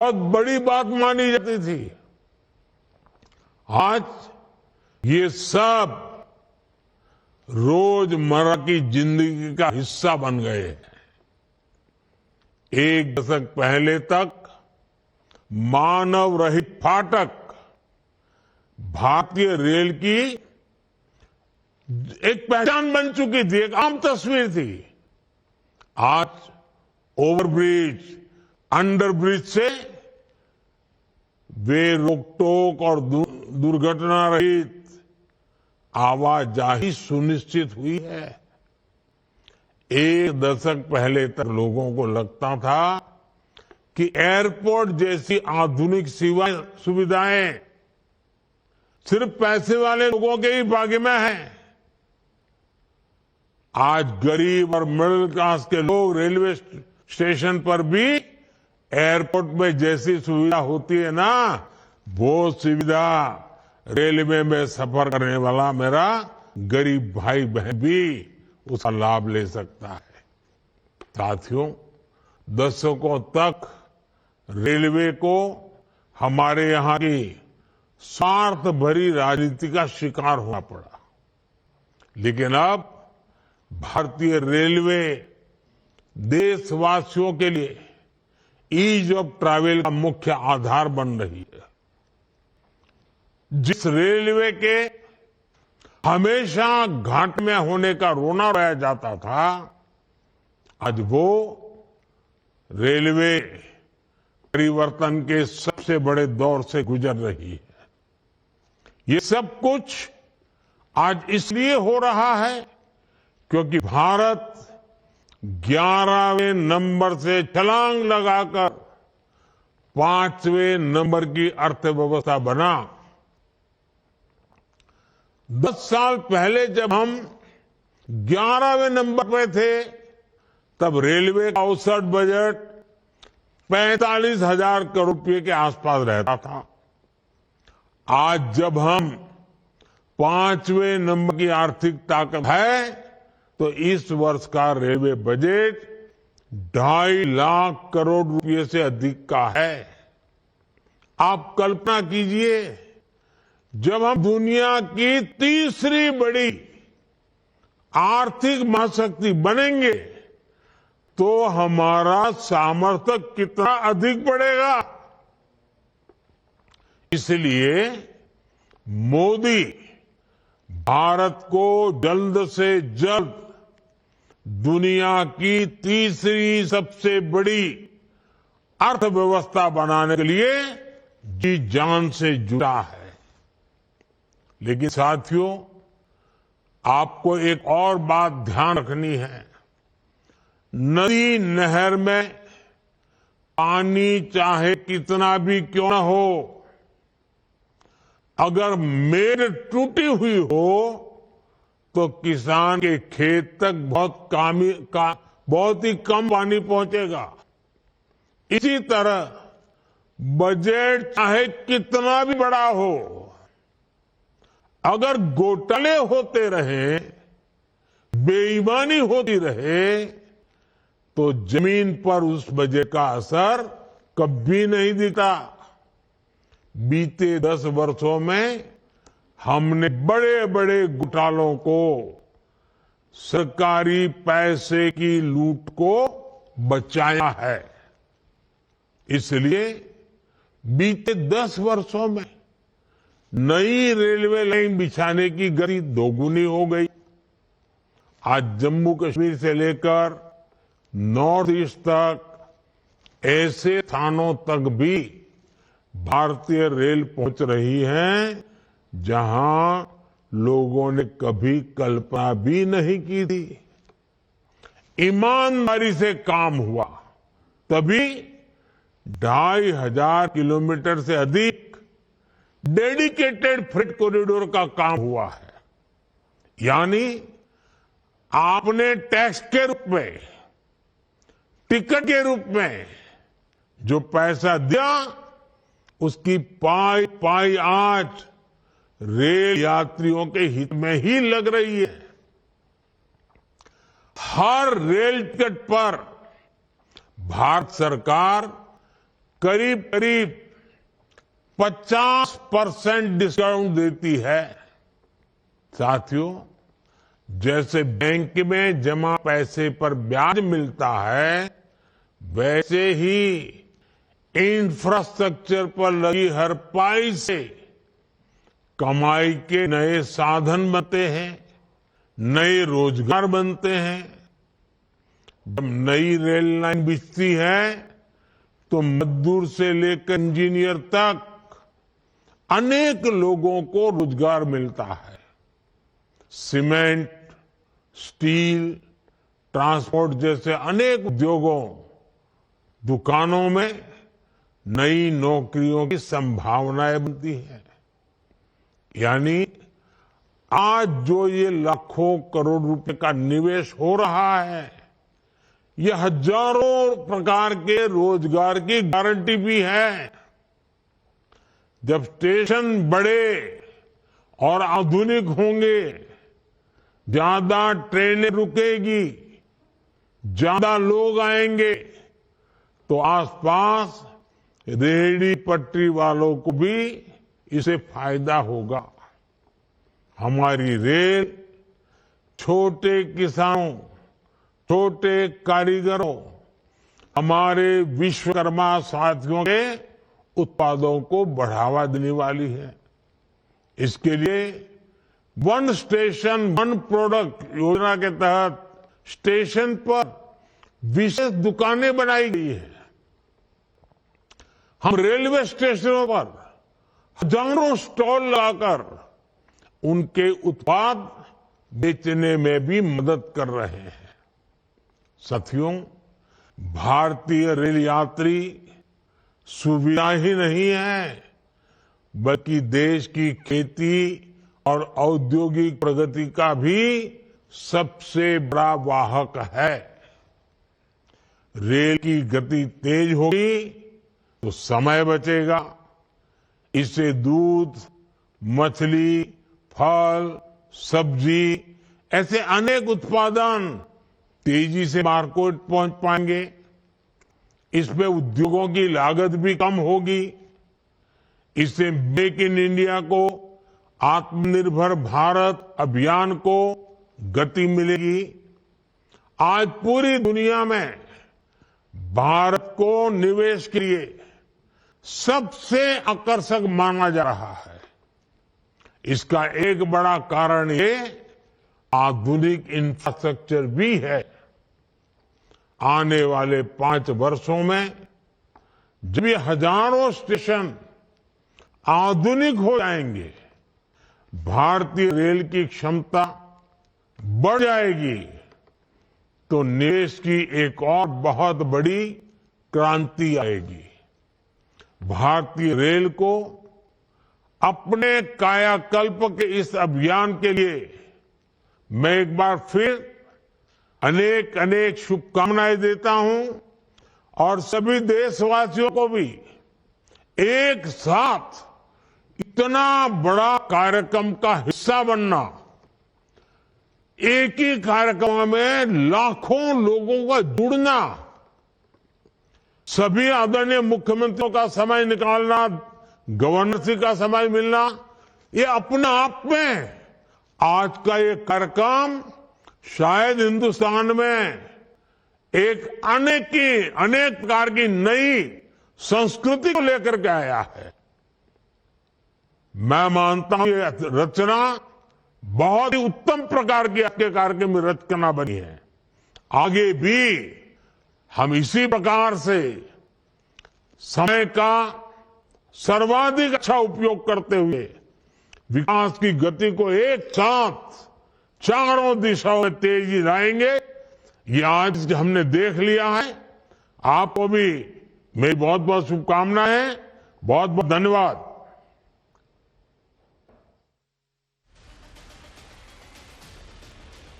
बहुत बड़ी बात मानी जाती थी। आज ये सब रोजमर्रा की जिंदगी का हिस्सा बन गए हैं। एक दशक पहले तक मानव रहित फाटक भारतीय रेल की एक पहचान बन चुकी थी, एक आम तस्वीर थी। आज ओवरब्रिज, अंडरब्रिज से वे रोकटोक और दुर्घटना रहित आवाजाही सुनिश्चित हुई है। एक दशक पहले तक लोगों को लगता था कि एयरपोर्ट जैसी आधुनिक सुविधाएं सिर्फ पैसे वाले लोगों के ही भाग्य में हैं। आज गरीब और मिडिल क्लास के लोग रेलवे स्टेशन पर भी एयरपोर्ट में जैसी सुविधा होती है ना, वो सुविधा रेलवे में सफर करने वाला मेरा गरीब भाई बहन भी उसका लाभ ले सकता है। साथियों, दशकों तक रेलवे को हमारे यहाँ की स्वार्थ भरी राजनीति का शिकार होना पड़ा, लेकिन अब भारतीय रेलवे देशवासियों के लिए ईज ऑफ ट्रैवल का मुख्य आधार बन रही है। जिस रेलवे के हमेशा घाट में होने का रोना रोया जाता था, आज वो रेलवे परिवर्तन के सबसे बड़े दौर से गुजर रही है। ये सब कुछ आज इसलिए हो रहा है क्योंकि भारत 11वें नंबर से छलांग लगाकर 5वें नंबर की अर्थव्यवस्था बना। 10 साल पहले जब हम 11वें नंबर पे थे, तब रेलवे का औसत बजट 45,000 करोड़ रुपए के आसपास रहता था। आज जब हम 5वें नंबर की आर्थिक ताकत है, तो इस वर्ष का रेलवे बजट 2.5 लाख करोड़ रुपए से अधिक का है। आप कल्पना कीजिए, जब हम दुनिया की तीसरी बड़ी आर्थिक महाशक्ति बनेंगे, तो हमारा सामर्थ्य कितना अधिक बढ़ेगा। इसलिए मोदी भारत को जल्द से जल्द दुनिया की तीसरी सबसे बड़ी अर्थव्यवस्था बनाने के लिए जी जान से जुटा है। लेकिन साथियों, आपको एक और बात ध्यान रखनी है। नदी नहर में पानी चाहे कितना भी क्यों न हो, अगर मेड़ टूटी हुई हो तो किसान के खेत तक बहुत ही कम पानी पहुंचेगा। इसी तरह बजट चाहे कितना भी बड़ा हो, अगर घोटाले होते रहे, बेईमानी होती रहे, तो जमीन पर उस बजट का असर कभी नहीं दिखता। बीते 10 वर्षों में हमने बड़े बड़े घोटालों को, सरकारी पैसे की लूट को बचाया है। इसलिए बीते 10 वर्षों में नई रेलवे लाइन बिछाने की गति दोगुनी हो गई। आज जम्मू कश्मीर से लेकर नॉर्थ ईस्ट तक ऐसे स्थानों तक भी भारतीय रेल पहुंच रही है जहां लोगों ने कभी कल्पना भी नहीं की थी। ईमानदारी से काम हुआ, तभी 2,500 किलोमीटर से अधिक डेडिकेटेड फ्रेट कॉरिडोर का काम हुआ है। यानी आपने टैक्स के रूप में, टिकट के रूप में जो पैसा दिया, उसकी पाई पाई आज रेल यात्रियों के हित में ही लग रही है। हर रेल टिकट पर भारत सरकार करीब करीब 50% डिस्काउंट देती है। साथियों, जैसे बैंक में जमा पैसे पर ब्याज मिलता है, वैसे ही इंफ्रास्ट्रक्चर पर लगी हर पाई से कमाई के नए साधन बनते हैं, नए रोजगार बनते हैं। जब नई रेल लाइन बिछती है तो मजदूर से लेकर इंजीनियर तक अनेक लोगों को रोजगार मिलता है। सीमेंट, स्टील, ट्रांसपोर्ट जैसे अनेक उद्योगों, दुकानों में नई नौकरियों की संभावनाएं बनती हैं। यानी आज जो ये लाखों करोड़ रुपए का निवेश हो रहा है, ये हजारों प्रकार के रोजगार की गारंटी भी है। जब स्टेशन बड़े और आधुनिक होंगे, ज्यादा ट्रेनें रुकेगी, ज्यादा लोग आएंगे, तो आसपास रेहड़ी पटरी वालों को भी इससे फायदा होगा। हमारी रेल छोटे किसानों, छोटे कारीगरों, हमारे विश्वकर्मा साथियों के उत्पादों को बढ़ावा देने वाली है। इसके लिए वन स्टेशन वन प्रोडक्ट योजना के तहत स्टेशन पर विशेष दुकानें बनाई गई है। हम रेलवे स्टेशनों पर हजारों स्टॉल लगाकर उनके उत्पाद बेचने में भी मदद कर रहे हैं। साथियों, भारतीय रेल यात्री सुविधा ही नहीं है, बल्कि देश की खेती और औद्योगिक प्रगति का भी सबसे बड़ा वाहक है। रेल की गति तेज होगी तो समय बचेगा। इससे दूध, मछली, फल, सब्जी ऐसे अनेक उत्पादन तेजी से मार्केट पहुंच पाएंगे। इसमें उद्योगों की लागत भी कम होगी। इससे मेक इन इंडिया को, आत्मनिर्भर भारत अभियान को गति मिलेगी। आज पूरी दुनिया में भारत को निवेश के लिए सबसे आकर्षक माना जा रहा है। इसका एक बड़ा कारण ये आधुनिक इंफ्रास्ट्रक्चर भी है। आने वाले 5 वर्षों में जब ये हजारों स्टेशन आधुनिक हो जाएंगे, भारतीय रेल की क्षमता बढ़ जाएगी, तो निवेश की एक और बहुत बड़ी क्रांति आएगी। भारतीय रेल को अपने कायाकल्प के इस अभियान के लिए मैं एक बार फिर अनेक अनेक शुभकामनाएं देता हूं और सभी देशवासियों को भी एक साथ इतना बड़ा कार्यक्रम का हिस्सा बनना, एक ही कार्यक्रम में लाखों लोगों का जुड़ना, सभी आदरणीय मुख्यमंत्रियों का समय निकालना, गवर्नर का समय मिलना, ये अपने आप में आज का ये कार्यक्रम शायद हिंदुस्तान में एक अनेक प्रकार की नई संस्कृति को लेकर के आया है। मैं मानता हूं ये रचना बहुत ही उत्तम प्रकार की आपके कार्यक्रम में रचना बनी है। आगे भी हम इसी प्रकार से समय का सर्वाधिक अच्छा उपयोग करते हुए विकास की गति को एक साथ चारों दिशाओं में तेजी लाएंगे। ये आज हमने देख लिया है। आपको भी मेरी बहुत बहुत शुभकामनाएं। बहुत बहुत धन्यवाद।